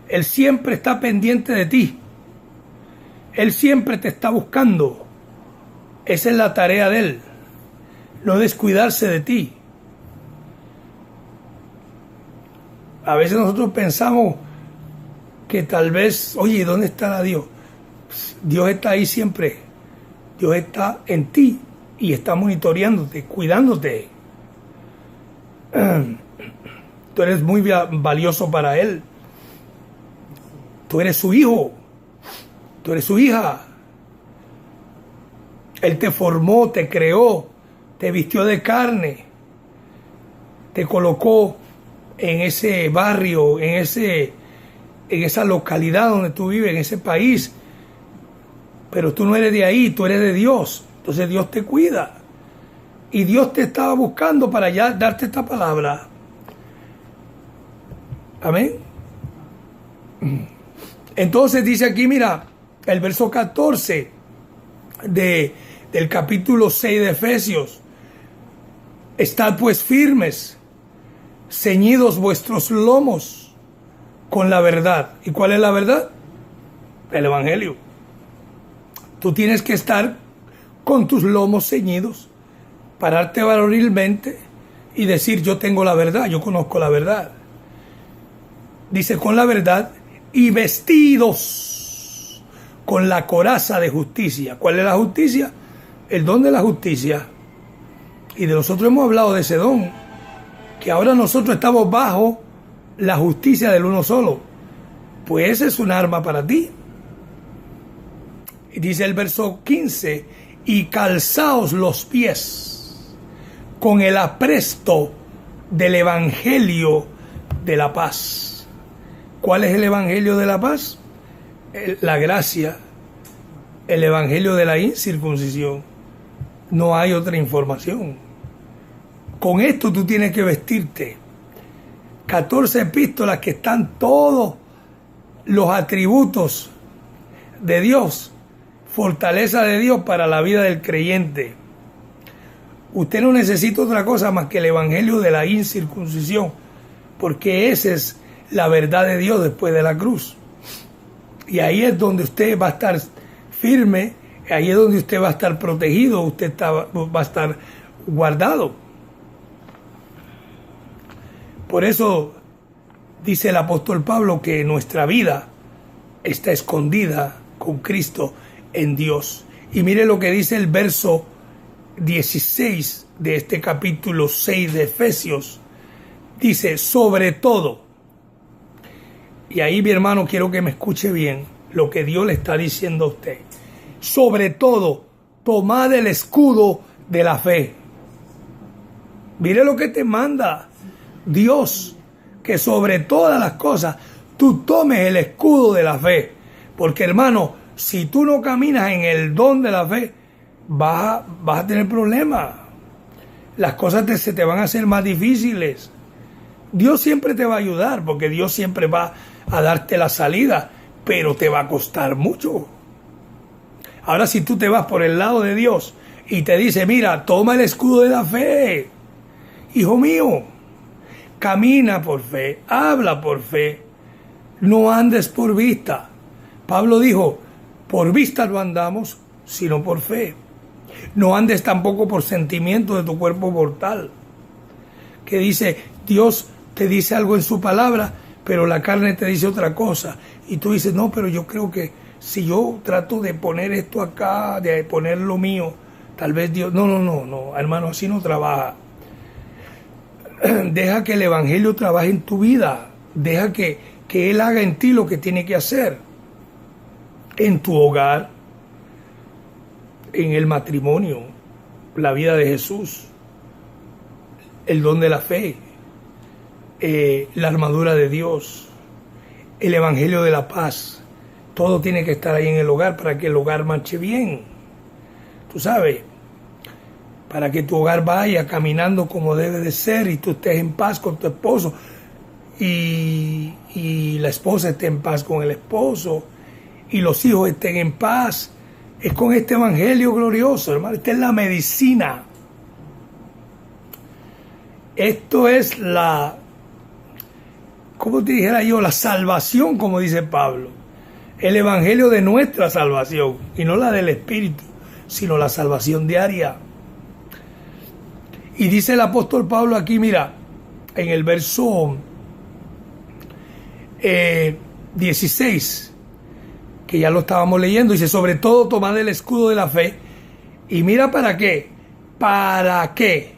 Él siempre está pendiente de ti. Él siempre te está buscando. Esa es la tarea de Él. No descuidarse de ti. A veces nosotros pensamos que tal vez, oye, ¿dónde estará Dios? Dios está ahí siempre. Dios está en ti y está monitoreándote, cuidándote. Tú eres muy valioso para Él. Tú eres su hijo. Tú eres su hija. Él te formó, te creó, te vistió de carne, te colocó en ese barrio, en esa localidad donde tú vives, en ese país. Pero tú no eres de ahí, tú eres de Dios. Entonces Dios te cuida. Y Dios te estaba buscando para ya darte esta palabra. Amén. Entonces dice aquí, mira, el verso 14 del capítulo 6 de Efesios. Estad pues firmes, ceñidos vuestros lomos con la verdad. ¿Y cuál es la verdad? El Evangelio. Tú tienes que estar con tus lomos ceñidos, pararte varonilmente y decir, yo tengo la verdad, yo conozco la verdad. Dice, con la verdad, y vestidos con la coraza de justicia. ¿Cuál es la justicia? El don de la justicia. Y de nosotros hemos hablado de ese don, que ahora nosotros estamos bajo la justicia del uno solo. Pues ese es un arma para ti. Y dice el verso 15, y calzaos los pies con el apresto del Evangelio de la paz. ¿Cuál es el Evangelio de la paz? La gracia, el Evangelio de la incircuncisión. No hay otra información. Con esto tú tienes que vestirte. 14 epístolas que están todos los atributos de Dios, fortaleza de Dios para la vida del creyente. Usted no necesita otra cosa más que el Evangelio de la incircuncisión, porque esa es la verdad de Dios después de la cruz. Y ahí es donde usted va a estar firme, ahí es donde usted va a estar protegido, usted va a estar guardado. Por eso dice el apóstol Pablo que nuestra vida está escondida con Cristo en Dios. Y mire lo que dice el verso 16 de este capítulo 6 de Efesios. Dice, sobre todo. Y ahí, mi hermano, quiero que me escuche bien lo que Dios le está diciendo a usted. Sobre todo, tomad el escudo de la fe. Mire lo que te manda Dios, que sobre todas las cosas tú tomes el escudo de la fe. Porque, hermano, si tú no caminas en el don de la fe, vas a tener problemas. Las cosas se te van a hacer más difíciles. Dios siempre te va a ayudar, porque Dios siempre va a darte la salida, pero te va a costar mucho. Ahora, si tú te vas por el lado de Dios y te dice, mira, toma el escudo de la fe, hijo mío, camina por fe, habla por fe, no andes por vista. Pablo dijo, por vista no andamos, sino por fe. No andes tampoco por sentimiento de tu cuerpo mortal. Que dice, Dios te dice algo en su palabra, pero la carne te dice otra cosa. Y tú dices, no, pero yo creo que si yo trato de poner esto acá, de poner lo mío, tal vez Dios... No, hermano, así no trabaja. Deja que el Evangelio trabaje en tu vida. Deja que Él haga en ti lo que tiene que hacer. En tu hogar, en el matrimonio, la vida de Jesús, el don de la fe, la armadura de Dios, el Evangelio de la paz. Todo tiene que estar ahí en el hogar para que el hogar marche bien. Tú sabes, para que tu hogar vaya caminando como debe de ser y tú estés en paz con tu esposo y la esposa esté en paz con el esposo y los hijos estén en paz. Es con este Evangelio glorioso, hermano. Esta es la medicina. Esto es ¿cómo te dijera yo? La salvación, como dice Pablo. El evangelio de nuestra salvación, y no la del Espíritu, sino la salvación diaria. Y dice el apóstol Pablo aquí, mira, en el verso 16, que ya lo estábamos leyendo, dice, sobre todo tomad el escudo de la fe, y mira para qué, para qué,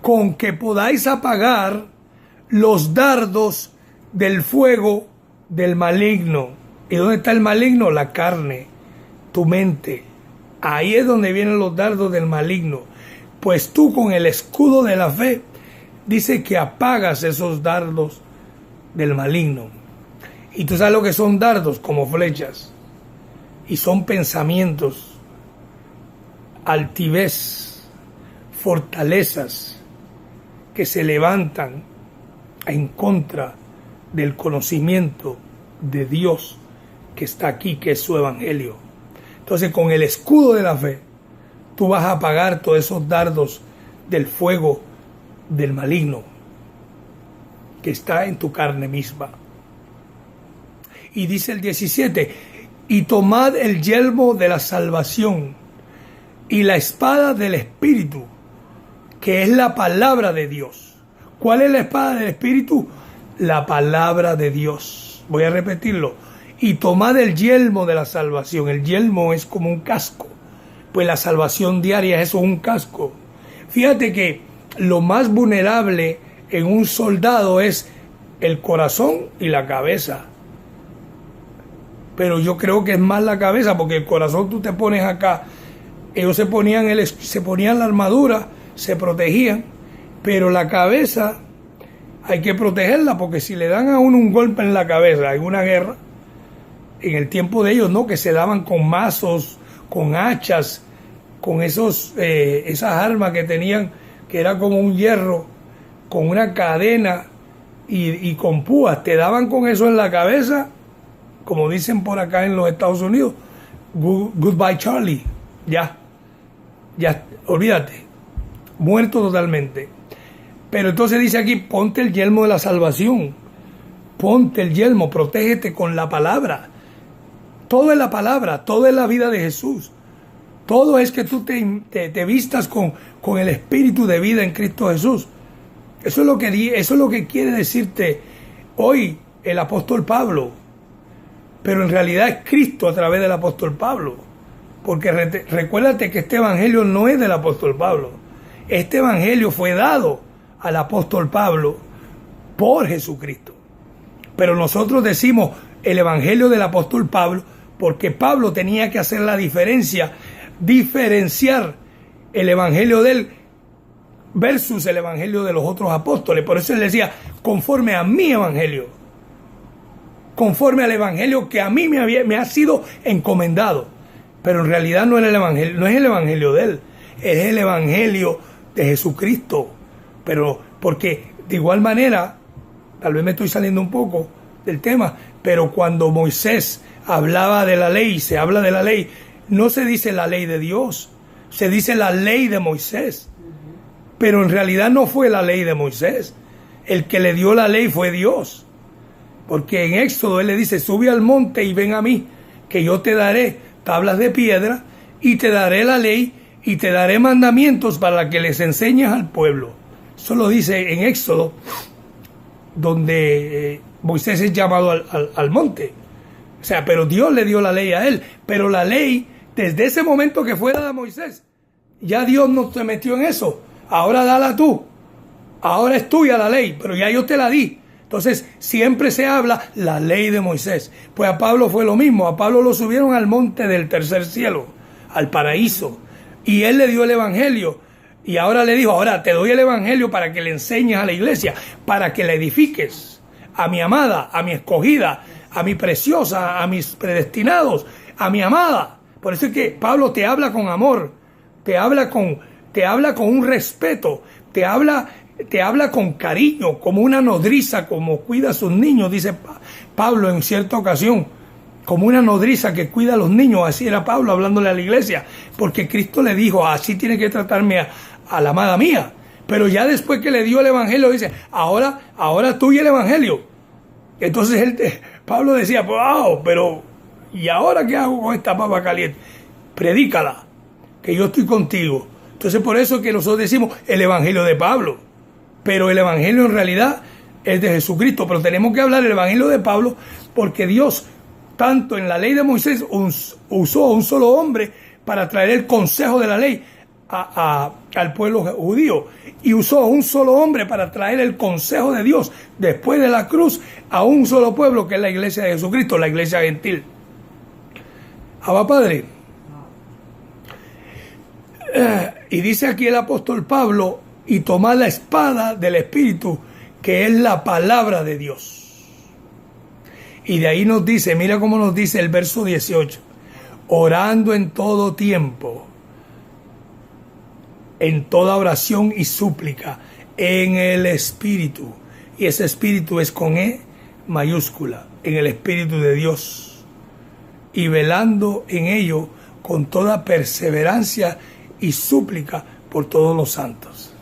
con que podáis apagar los dardos del fuego del maligno. ¿Y dónde está el maligno? La carne, tu mente. Ahí es donde vienen los dardos del maligno. Pues tú con el escudo de la fe, dice que apagas esos dardos del maligno. Y tú sabes lo que son dardos, como flechas. Y son pensamientos, altivez, fortalezas que se levantan en contra del conocimiento de Dios que está aquí, que es su evangelio. Entonces, con el escudo de la fe, tú vas a apagar todos esos dardos del fuego del maligno que está en tu carne misma. Y dice el 17, y tomad el yelmo de la salvación y la espada del Espíritu, que es la palabra de Dios. ¿Cuál es la espada del Espíritu? La palabra de Dios. Voy a repetirlo. Y tomad el yelmo de la salvación. El yelmo es como un casco. Pues la salvación diaria es un casco. Fíjate que lo más vulnerable en un soldado es el corazón y la cabeza. Pero yo creo que es más la cabeza, porque el corazón tú te pones acá. Ellos se ponían la armadura, se protegían, pero la cabeza hay que protegerla, porque si le dan a uno un golpe en la cabeza en una guerra, en el tiempo de ellos, ¿no? Que se daban con mazos, con hachas, con esas armas que tenían, que era como un hierro, con una cadena y con púas. Te daban con eso en la cabeza, como dicen por acá en los Estados Unidos, goodbye Charlie, ya, olvídate, muerto totalmente. Pero entonces dice aquí, ponte el yelmo de la salvación, ponte el yelmo, protégete con la palabra. Todo es la palabra, todo es la vida de Jesús. Todo es que tú te vistas con el espíritu de vida en Cristo Jesús. Eso es lo que quiere decirte hoy el apóstol Pablo. Pero en realidad es Cristo a través del apóstol Pablo. Porque recuérdate que este evangelio no es del apóstol Pablo. Este evangelio fue dado al apóstol Pablo por Jesucristo. Pero nosotros decimos el evangelio del apóstol Pablo porque Pablo tenía que hacer la diferenciar el evangelio de él versus el evangelio de los otros apóstoles. Por eso él decía, conforme a mi evangelio, conforme al evangelio que a mí me ha sido encomendado. Pero en realidad no es el evangelio de él, es el evangelio de Jesucristo. Pero porque de igual manera, tal vez me estoy saliendo un poco del tema, pero cuando Moisés hablaba de la ley, se habla de la ley, no se dice la ley de Dios, se dice la ley de Moisés. Pero en realidad no fue la ley de Moisés. El que le dio la ley fue Dios. Porque en Éxodo él le dice, sube al monte y ven a mí, que yo te daré tablas de piedra y te daré la ley y te daré mandamientos para que les enseñes al pueblo. Eso lo dice en Éxodo, donde Moisés es llamado al monte. O sea, pero Dios le dio la ley a él. Pero la ley, desde ese momento que fue dada a Moisés, ya Dios no se metió en eso. Ahora dala tú. Ahora es tuya la ley, pero ya yo te la di. Entonces, siempre se habla la ley de Moisés. Pues a Pablo fue lo mismo. A Pablo lo subieron al monte del tercer cielo, al paraíso. Y él le dio el evangelio. Y ahora le dijo, ahora te doy el evangelio para que le enseñes a la iglesia, para que la edifiques. A mi amada, a mi escogida, a mi preciosa, a mis predestinados, a mi amada. Por eso es que Pablo te habla con amor, te habla con un respeto, te habla con cariño, como una nodriza, como cuida a sus niños, dice Pablo en cierta ocasión, como una nodriza que cuida a los niños. Así era Pablo hablándole a la iglesia, porque Cristo le dijo, así tiene que tratarme a la amada mía. Pero ya después que le dio el evangelio, dice, ahora tú y el evangelio. Entonces Pablo decía, wow, pero ¿y ahora qué hago con esta papa caliente? Predícala, que yo estoy contigo. Entonces por eso es que nosotros decimos el evangelio de Pablo. Pero el evangelio en realidad es de Jesucristo. Pero tenemos que hablar del evangelio de Pablo porque Dios, tanto en la ley de Moisés, usó a un solo hombre para traer el consejo de la ley al pueblo judío, y usó a un solo hombre para traer el consejo de Dios después de la cruz a un solo pueblo, que es la iglesia de Jesucristo, la iglesia gentil. Abba Padre. Y dice aquí el apóstol Pablo, y tomad la espada del Espíritu, que es la palabra de Dios. Y de ahí nos dice, mira cómo nos dice el verso 18, orando en todo tiempo, en toda oración y súplica, en el Espíritu. Y ese Espíritu es con E mayúscula, en el Espíritu de Dios. Y velando en ello con toda perseverancia y súplica por todos los santos.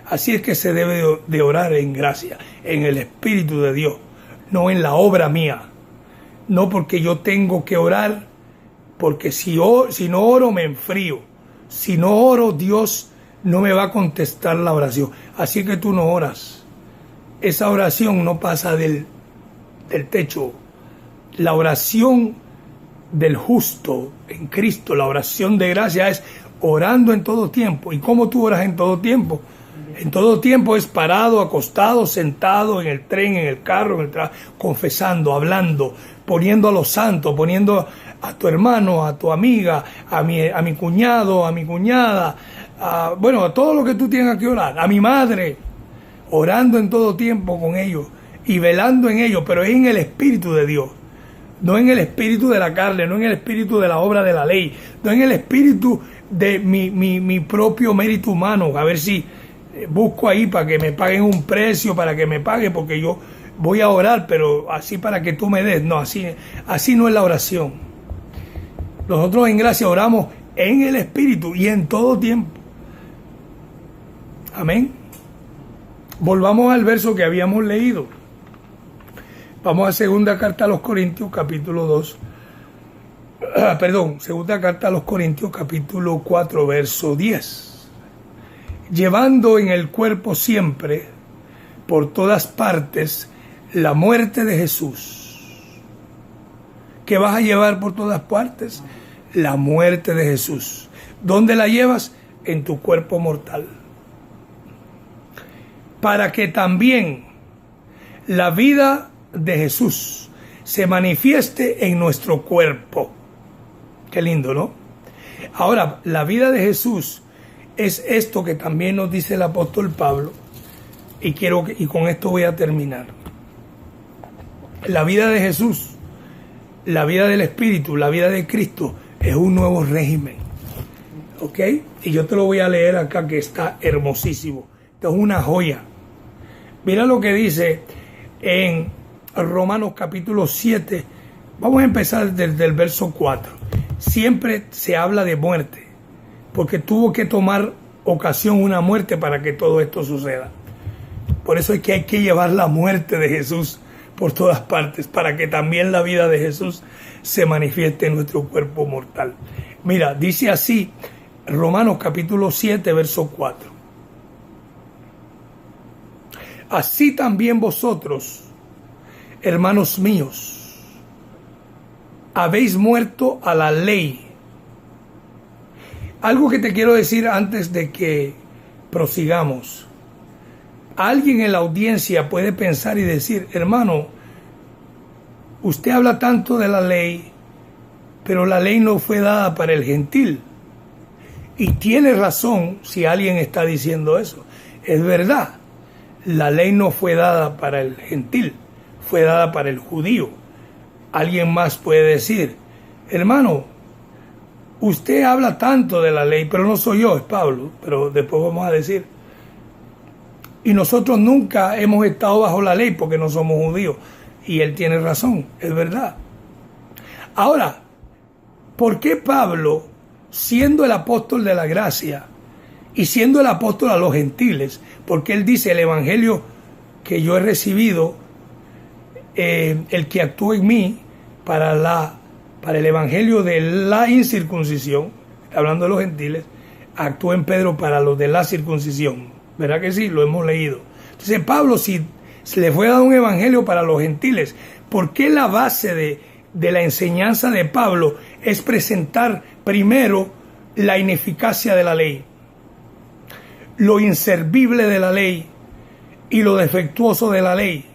Así es que se debe de orar en gracia, en el Espíritu de Dios, no en la obra mía. No porque yo tengo que orar, porque si no oro me enfrío. Si no oro, Dios no me va a contestar la oración. Así que tú no oras. Esa oración no pasa del techo. La oración del justo en Cristo, la oración de gracia, es orando en todo tiempo. ¿Y cómo tú oras en todo tiempo? En todo tiempo es parado, acostado, sentado, en el tren, en el carro, en el trabajo, confesando, hablando, poniendo a los santos, poniendo a tu hermano, a tu amiga, a mi cuñado, a mi cuñada, a todo lo que tú tengas que orar, a mi madre, orando en todo tiempo con ellos y velando en ellos, pero es en el Espíritu de Dios, no en el espíritu de la carne, no en el espíritu de la obra de la ley, no en el espíritu de mi propio mérito humano, a ver si busco ahí para que me paguen un precio, para que me pague, porque yo voy a orar, pero así para que tú me des. No, así no es la oración. Nosotros en gracia oramos en el Espíritu y en todo tiempo. Amén. Volvamos al verso que habíamos leído. Vamos a segunda carta a los Corintios, capítulo 2. Segunda carta a los Corintios, capítulo 4, verso 10. Llevando en el cuerpo siempre, por todas partes, la muerte de Jesús. ¿Qué vas a llevar por todas partes? La muerte de Jesús. ¿Dónde la llevas? En tu cuerpo mortal. Para que también la vida de Jesús se manifieste en nuestro cuerpo. Qué lindo, ¿no? Ahora, la vida de Jesús es esto que también nos dice el apóstol Pablo, y con esto voy a terminar. La vida de Jesús, la vida del Espíritu, la vida de Cristo es un nuevo régimen, ¿ok? Y yo te lo voy a leer acá, que está hermosísimo. Esto es una joya. Mira lo que dice en Romanos capítulo 7. Vamos a empezar desde el verso 4. Siempre se habla de muerte, porque tuvo que tomar ocasión una muerte para que todo esto suceda. Por eso es que hay que llevar la muerte de Jesús por todas partes, para que también la vida de Jesús se manifieste en nuestro cuerpo mortal. Mira, dice así Romanos capítulo 7, verso 4. Así también vosotros, hermanos míos, habéis muerto a la ley. Algo que te quiero decir antes de que prosigamos. Alguien en la audiencia puede pensar y decir, hermano, usted habla tanto de la ley, pero la ley no fue dada para el gentil. Y tiene razón si alguien está diciendo eso. Es verdad, la ley no fue dada para el gentil, fue dada para el judío. Alguien más puede decir, hermano, usted habla tanto de la ley, pero no soy yo, es Pablo, pero después vamos a decir. Y nosotros nunca hemos estado bajo la ley porque no somos judíos. Y él tiene razón, es verdad. Ahora, ¿por qué Pablo, siendo el apóstol de la gracia y siendo el apóstol a los gentiles, porque él dice, el evangelio que yo he recibido, el que actúa en mí para el evangelio de la incircuncisión, hablando de los gentiles, actúa en Pedro para los de la circuncisión. ¿Verdad que sí? Lo hemos leído. Entonces Pablo, si se le fue dado un evangelio para los gentiles, ¿por qué la base de la enseñanza de Pablo es presentar primero la ineficacia de la ley, lo inservible de la ley y lo defectuoso de la ley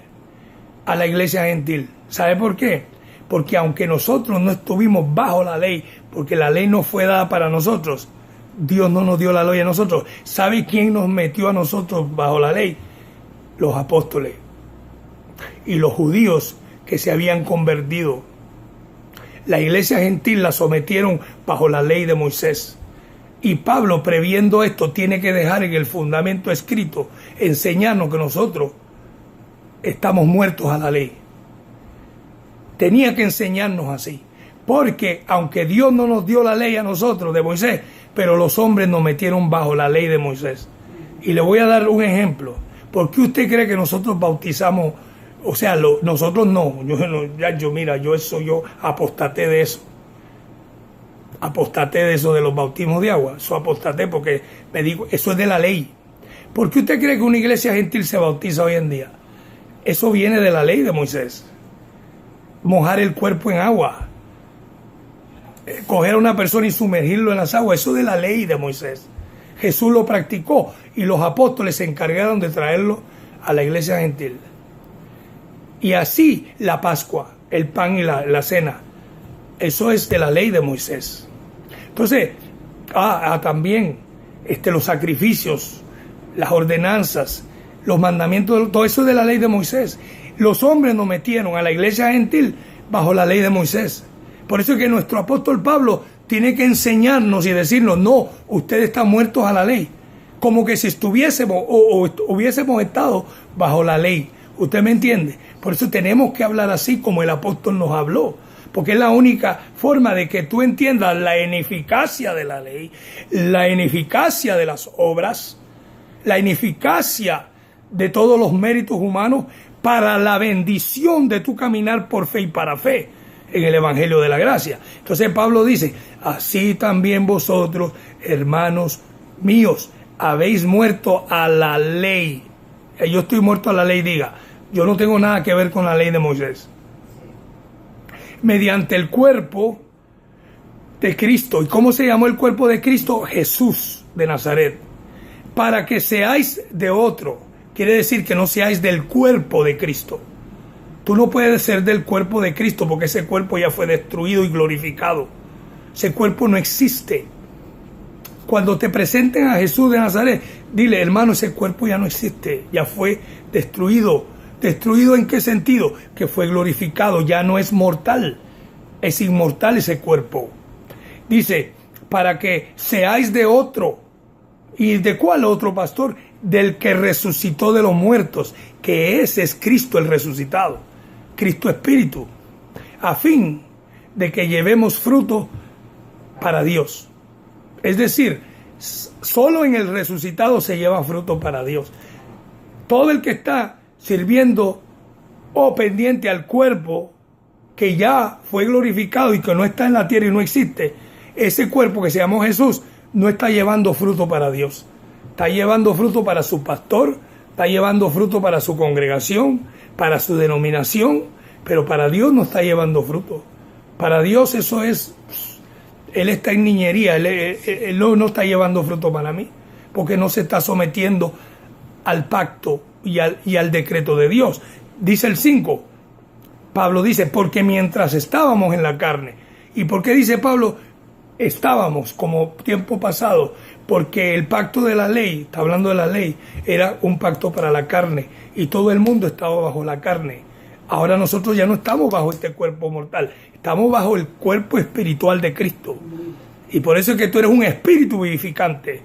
a la iglesia gentil? ¿Sabe por qué? Porque aunque nosotros no estuvimos bajo la ley, porque la ley no fue dada para nosotros, Dios no nos dio la ley a nosotros. ¿Sabe quién nos metió a nosotros bajo la ley? Los apóstoles y los judíos que se habían convertido. La iglesia gentil la sometieron bajo la ley de Moisés. Y Pablo, previendo esto, tiene que dejar en el fundamento escrito, enseñarnos que nosotros estamos muertos a la ley. Tenía que enseñarnos así. Porque aunque Dios no nos dio la ley a nosotros de Moisés, pero los hombres nos metieron bajo la ley de Moisés. Y le voy a dar un ejemplo. ¿Por qué usted cree que nosotros bautizamos? O sea, nosotros no. Yo apostaté de eso. Apostaté de eso de los bautismos de agua. Eso apostaté porque me digo, eso es de la ley. ¿Por qué usted cree que una iglesia gentil se bautiza hoy en día? Eso viene de la ley de Moisés. Mojar el cuerpo en agua. Coger a una persona y sumergirlo en las aguas. Eso es de la ley de Moisés. Jesús lo practicó y los apóstoles se encargaron de traerlo a la iglesia gentil. Y así la Pascua, el pan y la cena, eso es de la ley de Moisés. Entonces, también los sacrificios, las ordenanzas, los mandamientos, todo eso es de la ley de Moisés. Los hombres nos metieron a la iglesia gentil bajo la ley de Moisés. Por eso es que nuestro apóstol Pablo tiene que enseñarnos y decirnos, no, ustedes están muertos a la ley. Como que si estuviésemos o hubiésemos estado bajo la ley. ¿Usted me entiende? Por eso tenemos que hablar así como el apóstol nos habló. Porque es la única forma de que tú entiendas la ineficacia de la ley, la ineficacia de las obras, la ineficacia de todos los méritos humanos para la bendición de tu caminar por fe y para fe en el Evangelio de la Gracia. Entonces Pablo dice, así también vosotros, hermanos míos, habéis muerto a la ley. Yo estoy muerto a la ley, diga, yo no tengo nada que ver con la ley de Moisés. Mediante el cuerpo de Cristo. ¿Y cómo se llamó el cuerpo de Cristo? Jesús de Nazaret. Para que seáis de otro. Quiere decir que no seáis del cuerpo de Cristo. Tú no puedes ser del cuerpo de Cristo porque ese cuerpo ya fue destruido y glorificado. Ese cuerpo no existe. Cuando te presenten a Jesús de Nazaret, dile, hermano, ese cuerpo ya no existe, ya fue destruido. ¿Destruido en qué sentido? Que fue glorificado, ya no es mortal, es inmortal ese cuerpo. Dice, para que seáis de otro. ¿Y de cuál otro, pastor? Del que resucitó de los muertos, que ese es Cristo el resucitado, Cristo Espíritu, a fin de que llevemos fruto para Dios. Es decir, solo en el resucitado se lleva fruto para Dios. Todo el que está sirviendo o pendiente al cuerpo que ya fue glorificado y que no está en la tierra y no existe, ese cuerpo que se llamó Jesús no está llevando fruto para Dios. Está llevando fruto para su pastor, está llevando fruto para su congregación, para su denominación, pero para Dios no está llevando fruto. Para Dios eso es, Él está en niñería, él no está llevando fruto para mí, porque no se está sometiendo al pacto y al decreto de Dios. Dice el 5, Pablo dice, porque mientras estábamos en la carne. ¿Y por qué dice Pablo estábamos como tiempo pasado? Porque el pacto de la ley, está hablando de la ley, era un pacto para la carne y todo el mundo estaba bajo la carne. Ahora nosotros ya no estamos bajo este cuerpo mortal, estamos bajo el cuerpo espiritual de Cristo. Y por eso es que tú eres un espíritu vivificante.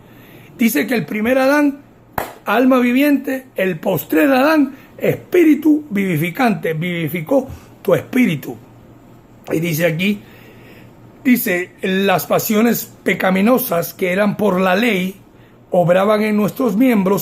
Dice que el primer Adán, alma viviente, el postrer Adán, espíritu vivificante, vivificó tu espíritu. Y dice aquí, dice, las pasiones pecaminosas que eran por la ley, obraban en nuestros miembros